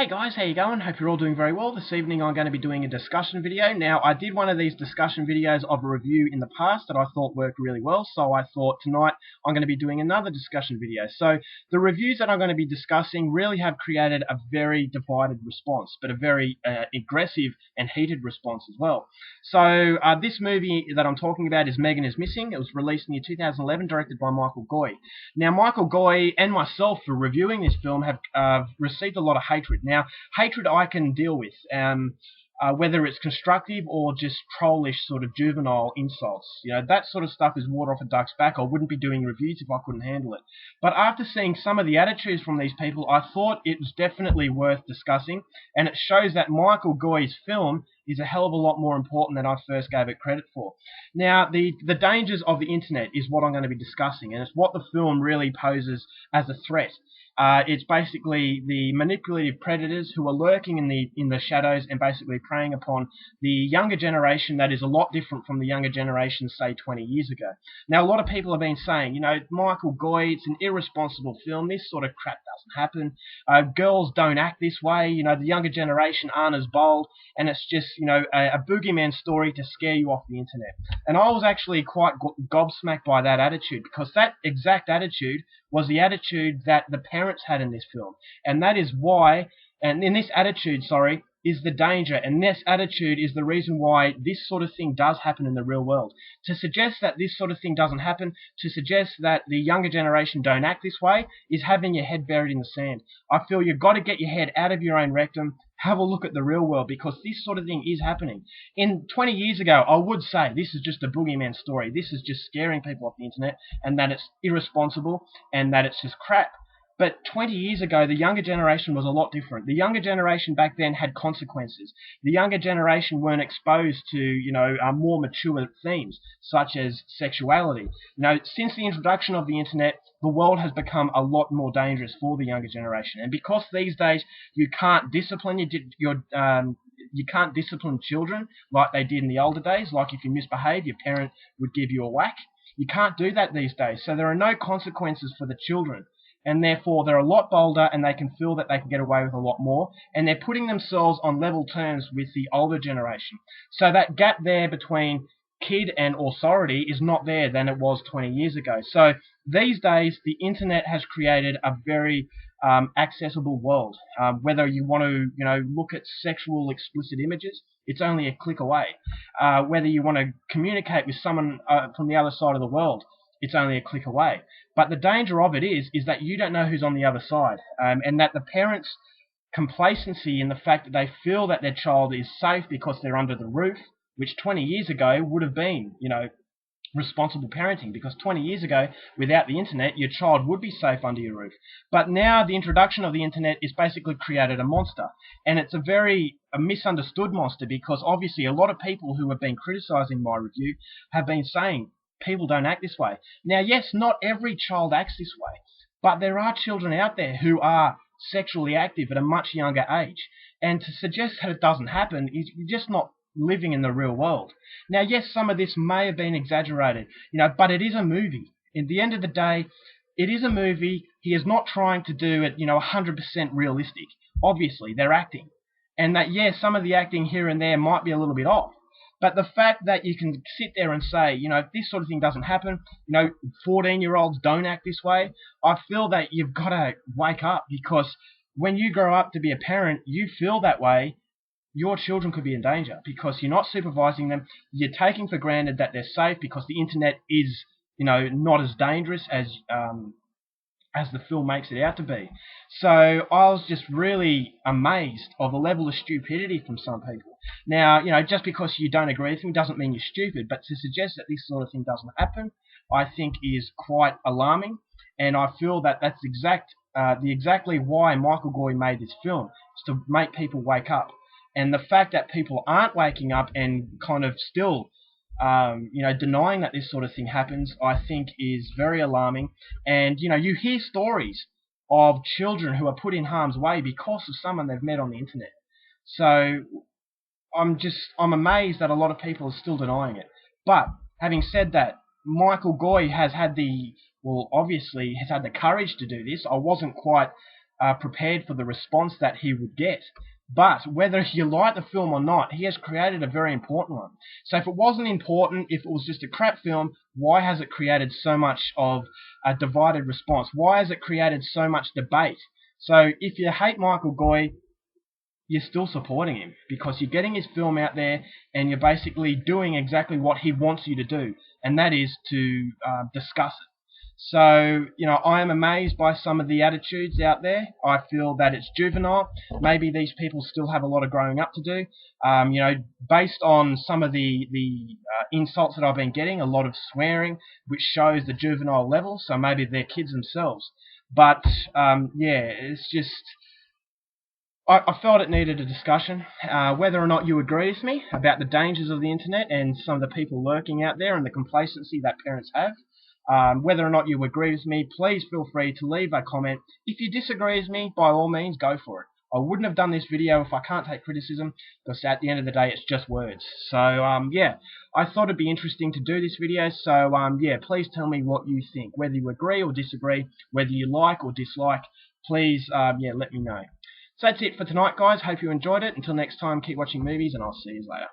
Hey guys, how you going? Hope you're all doing very well. This evening I'm going to be doing a discussion video. Now, I did one of these discussion videos of a review in the past that I thought worked really well, so I thought tonight I'm going to be doing another discussion video. So, the reviews that I'm going to be discussing really have created a very divided response, but a very aggressive and heated response as well. So, this movie that I'm talking about is Megan is Missing. It was released in the year 2011, directed by Michael Goy. Now, Michael Goy and myself, for reviewing this film, have received a lot of hatred. Now, hatred I can deal with, whether it's constructive or just trollish sort of juvenile insults. You know, that sort of stuff is water off a duck's back. I wouldn't be doing reviews if I couldn't handle it. But after seeing some of the attitudes from these people, I thought it was definitely worth discussing, and it shows that Michael Goy's film is a hell of a lot more important than I first gave it credit for. Now, the dangers of the internet is what I'm going to be discussing, and it's what the film really poses as a threat. It's basically the manipulative predators who are lurking in the shadows and basically preying upon the younger generation that is a lot different from the younger generation, say, 20 years ago. Now, a lot of people have been saying, you know, Michael Goy, it's an irresponsible film. This sort of crap doesn't happen. Girls don't act this way. You know, the younger generation aren't as bold, and it's just, you know, a boogeyman story to scare you off the internet. And I was actually quite gobsmacked by that attitude, because that exact attitude was the attitude that the parents had in this film. And that is why, and in this attitude, sorry, is the danger, and this attitude is the reason why this sort of thing does happen in the real world. To suggest that this sort of thing doesn't happen, to suggest that the younger generation don't act this way, is having your head buried in the sand. I feel you've got to get your head out of your own rectum, have a look at the real world, because this sort of thing is happening. 20 years ago, I would say this is just a boogeyman story. This is just scaring people off the internet, and that it's irresponsible, and that it's just crap. But 20 years ago, the younger generation was a lot different. The younger generation back then had consequences. The younger generation weren't exposed to, you know, more mature themes, such as sexuality. You know, since the introduction of the internet, the world has become a lot more dangerous for the younger generation. And because these days you can't discipline you can't discipline children like they did in the older days. Like if you misbehave, your parent would give you a whack. You can't do that these days. So there are no consequences for the children. And therefore they're a lot bolder, and they can feel that they can get away with a lot more, and they're putting themselves on level terms with the older generation. So that gap there between kid and authority is not there than it was 20 years ago. So these days the internet has created a very accessible world. Whether you want to, you know, look at sexual explicit images, it's only a click away. Whether you want to communicate with someone from the other side of the world, it's only a click away. But the danger of it is that you don't know who's on the other side, and that the parents' complacency in the fact that they feel that their child is safe because they're under the roof, which 20 years ago would have been, you know, responsible parenting, because 20 years ago, without the internet, your child would be safe under your roof. But now the introduction of the internet has basically created a monster, and it's a misunderstood monster, because obviously a lot of people who have been criticising my review have been saying people don't act this way. Now, yes, not every child acts this way, but there are children out there who are sexually active at a much younger age, and to suggest that it doesn't happen is just not living in the real world. Now, yes, some of this may have been exaggerated, you know, but it is a movie. At the end of the day, it is a movie. He is not trying to do it, you know, 100% realistic. Obviously, they're acting, and that, yes, some of the acting here and there might be a little bit off. But the fact that you can sit there and say, you know, if this sort of thing doesn't happen, you know, 14-year-olds don't act this way, I feel that you've got to wake up, because when you grow up to be a parent, you feel that way. Your children could be in danger because you're not supervising them. You're taking for granted that they're safe because the internet is, you know, not as dangerous as the film makes it out to be. So I was just really amazed of the level of stupidity from some people. Now, you know, just because you don't agree with me doesn't mean you're stupid, but to suggest that this sort of thing doesn't happen, I think is quite alarming, and I feel that that's exactly why Michael Goy made this film, is to make people wake up. And the fact that people aren't waking up and kind of still you know, denying that this sort of thing happens, I think is very alarming. And, you know, you hear stories of children who are put in harm's way because of someone they've met on the internet. So I'm amazed that a lot of people are still denying it. But having said that, Michael Goy has had obviously has had the courage to do this. I wasn't quite prepared for the response that he would get. But whether you like the film or not, he has created a very important one. So if it wasn't important, if it was just a crap film, why has it created so much of a divided response? Why has it created so much debate? So if you hate Michael Goy, you're still supporting him because you're getting his film out there and you're basically doing exactly what he wants you to do, and that is to discuss it. So, I am amazed by some of the attitudes out there. I feel that it's juvenile. Maybe these people still have a lot of growing up to do. Based on some of the insults that I've been getting, a lot of swearing, which shows the juvenile level, so maybe they're kids themselves. But, it's just... I felt it needed a discussion. Whether or not you agree with me about the dangers of the internet and some of the people lurking out there and the complacency that parents have, whether or not you agree with me, please feel free to leave a comment. If you disagree with me, by all means, go for it. I wouldn't have done this video if I can't take criticism, because at the end of the day, it's just words. So, I thought it'd be interesting to do this video, so, please tell me what you think. Whether you agree or disagree, whether you like or dislike, please, let me know. So that's it for tonight, guys. Hope you enjoyed it. Until next time, keep watching movies, and I'll see you later.